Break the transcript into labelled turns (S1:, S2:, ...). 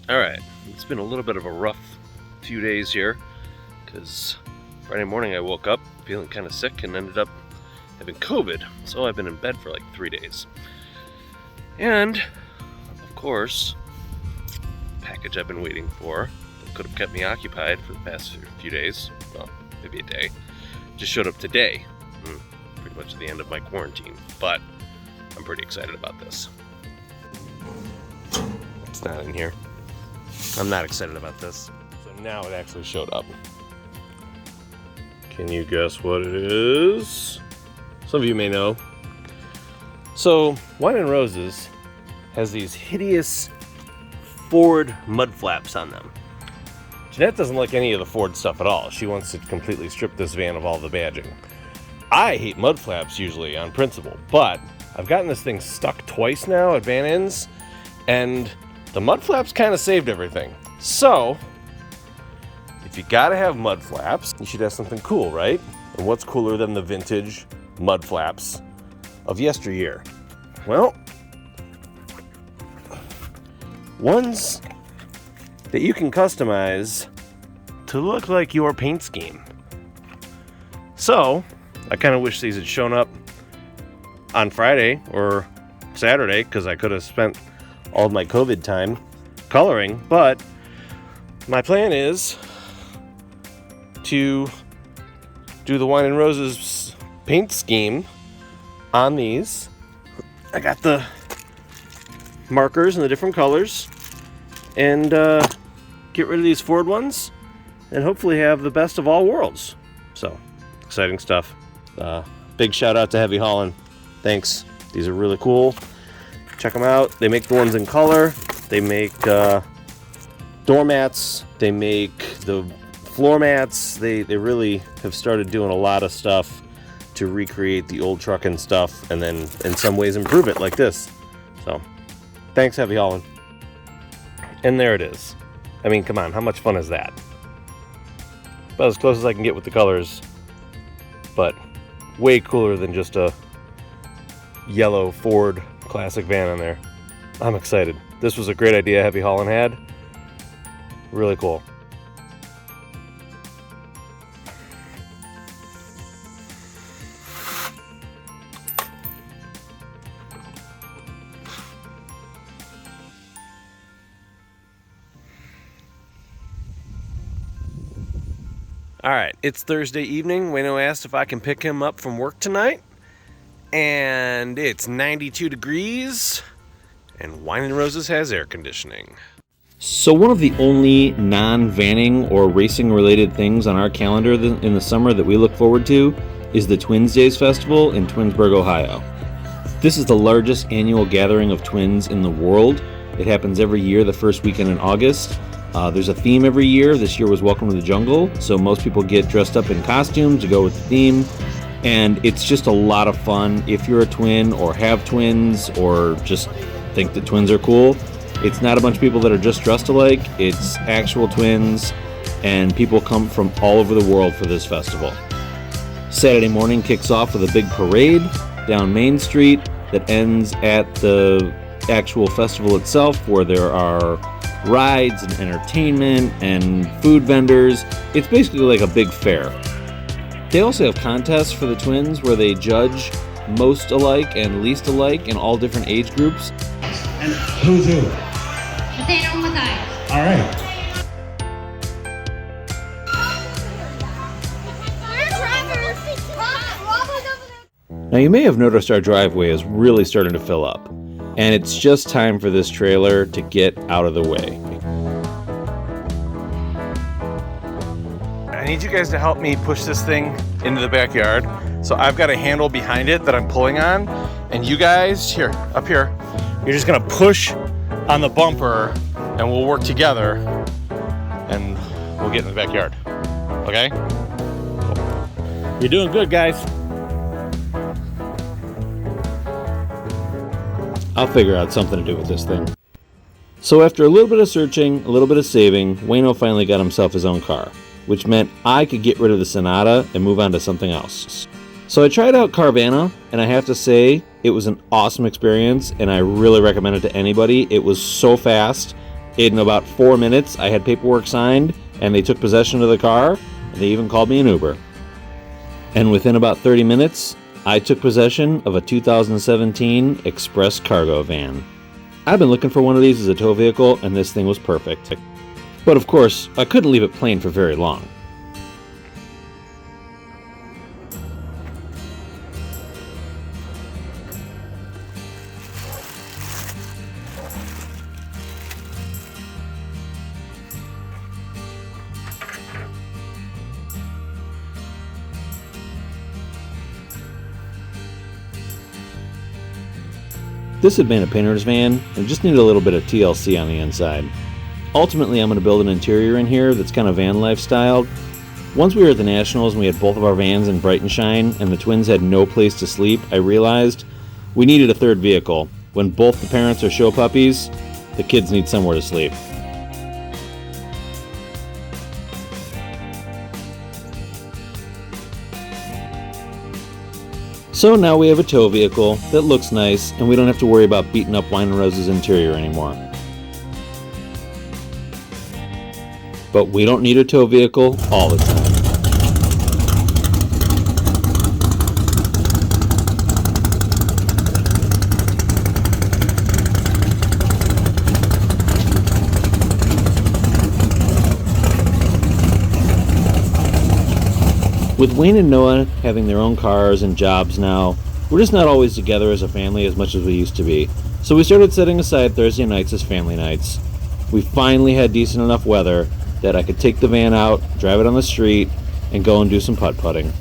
S1: Alright, it's been a little bit of a rough few days here, because Friday morning I woke up feeling kind of sick and ended up having COVID, so I've been in bed for like 3 days. And, of course, the package I've been waiting for that could have kept me occupied for the past few days, well, maybe a day, just showed up today, pretty much at the end of my quarantine, but I'm pretty excited about this. It's not in here. I'm not excited about this. So now it actually showed up. Can you guess what it is? Some of you may know. So, Wine and Roses has these hideous Ford mud flaps on them. Jeanette doesn't like any of the Ford stuff at all. She wants to completely strip this van of all the badging. I hate mud flaps usually on principle, but I've gotten this thing stuck twice now at van ends, and the mud flaps kind of saved everything. So, if you gotta have mud flaps, you should have something cool, right? And what's cooler than the vintage mud flaps of yesteryear? Well, ones that you can customize to look like your paint scheme. So, I kind of wish these had shown up on Friday or Saturday, because I could have spent all of my COVID time coloring, but my plan is to do the Wine and Roses paint scheme on these. I got the markers in the different colors and get rid of these Ford ones and hopefully have the best of all worlds. So, exciting stuff. Big shout out to Heavy Haulin'. Thanks. These are really cool. Check them out. They make the ones in color. They make doormats. They make the floor mats. They really have started doing a lot of stuff to recreate the old truckin' stuff and then in some ways improve it like this. So, thanks Heavy Haulin'. And there it is. I mean, come on, how much fun is that? About as close as I can get with the colors, but way cooler than just a yellow Ford classic van on there. I'm excited. This was a great idea Heavy Haulin' had. Really cool. Alright, it's Thursday evening. Wayno asked if I can pick him up from work tonight. And it's 92 degrees. And Wine and Roses has air conditioning.
S2: So one of the only non-vanning or racing-related things on our calendar in the summer that we look forward to is the Twins Days Festival in Twinsburg, Ohio. This is the largest annual gathering of twins in the world. It happens every year the first weekend in August. There's a theme every year. This year was Welcome to the Jungle, so most people get dressed up in costumes to go with the theme. And it's just a lot of fun. If you're a twin or have twins or just think that twins are cool, it's not a bunch of people that are just dressed alike. It's actual twins, and people come from all over the world for this festival. Saturday morning kicks off with a big parade down Main Street that ends at the actual festival itself, where there are rides and entertainment and food vendors. It's basically like a big fair. They also have contests for the twins where they judge most alike and least alike in all different age groups.
S3: And who's who?
S4: Potato and Matthias.
S3: All right.
S2: Now you may have noticed our driveway is really starting to fill up, and it's just time for this trailer to get out of the way.
S1: I need you guys to help me push this thing into the backyard. So I've got a handle behind it that I'm pulling on, and you guys, here, up here, you're just gonna push on the bumper and we'll work together and we'll get in the backyard, okay? You're doing good, guys.
S2: I'll figure out something to do with this thing. So after a little bit of searching, a little bit of saving, Wayno finally got himself his own car, which meant I could get rid of the Sonata and move on to something else. So I tried out Carvana, and I have to say, it was an awesome experience, and I really recommend it to anybody. It was so fast. In about 4 minutes, I had paperwork signed, and they took possession of the car, and they even called me an Uber. And within about 30 minutes, I took possession of a 2017 Express Cargo van. I've been looking for one of these as a tow vehicle, and this thing was perfect. But of course, I couldn't leave it plain for very long. This had been a painter's van and just needed a little bit of TLC on the inside. Ultimately, I'm going to build an interior in here that's kind of van life styled. Once we were at the Nationals and we had both of our vans in bright and shine and the twins had no place to sleep, I realized we needed a third vehicle. When both the parents are show puppies, the kids need somewhere to sleep. So now we have a tow vehicle that looks nice, and we don't have to worry about beating up Wine & Rose's interior anymore. But we don't need a tow vehicle all the time. With Wayne and Noah having their own cars and jobs now, we're just not always together as a family as much as we used to be. So we started setting aside Thursday nights as family nights. We finally had decent enough weather that I could take the van out, drive it on the street, and go and do some putt-putting.